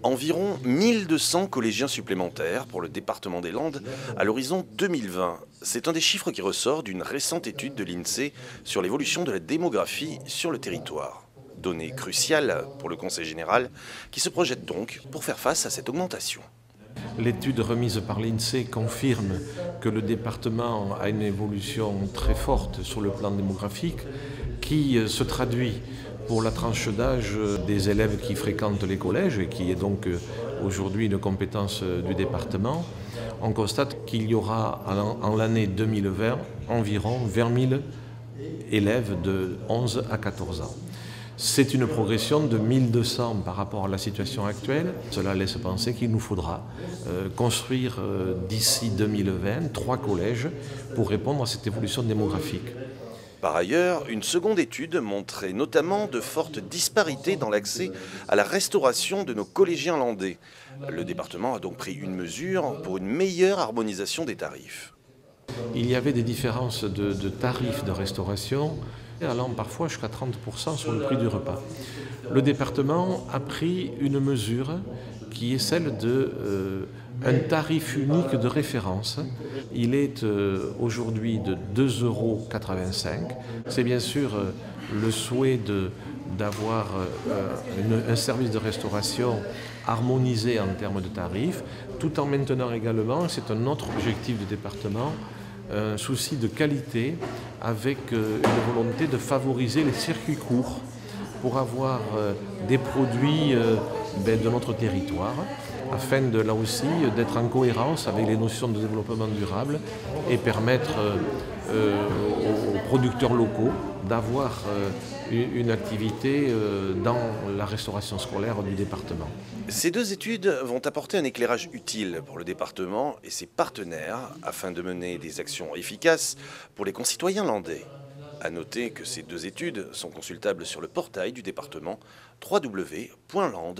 Environ 1200 collégiens supplémentaires pour le département des Landes à l'horizon 2020. C'est un des chiffres qui ressort d'une récente étude de l'INSEE sur l'évolution de la démographie sur le territoire. Donnée cruciale pour le Conseil général qui se projette donc pour faire face à cette augmentation. L'étude remise par l'INSEE confirme que le département a une évolution très forte sur le plan démographique qui se traduit pour la tranche d'âge des élèves qui fréquentent les collèges et qui est donc aujourd'hui une compétence du département. On constate qu'il y aura en l'année 2020 environ 20 000 élèves de 11 à 14 ans. C'est une progression de 1200 par rapport à la situation actuelle. Cela laisse penser qu'il nous faudra construire d'ici 2020 3 collèges pour répondre à cette évolution démographique. Par ailleurs, une seconde étude montrait notamment de fortes disparités dans l'accès à la restauration de nos collégiens landais. Le département a donc pris une mesure pour une meilleure harmonisation des tarifs. Il y avait des différences de tarifs de restauration allant parfois jusqu'à 30% sur le prix du repas. Le département a pris une mesure qui est celle d'un tarif unique de référence. Il est aujourd'hui de 2,85 €. C'est bien sûr le souhait d'avoir un service de restauration harmonisé en termes de tarifs, tout en maintenant également, c'est un autre objectif du département, un souci de qualité avec une volonté de favoriser les circuits courts pour avoir des produits de notre territoire afin là aussi d'être en cohérence avec les notions de développement durable et permettre aux producteurs locaux d'avoir une activité dans la restauration scolaire du département. Ces deux études vont apporter un éclairage utile pour le département et ses partenaires afin de mener des actions efficaces pour les concitoyens landais. À noter que ces deux études sont consultables sur le portail du département www.lande.org.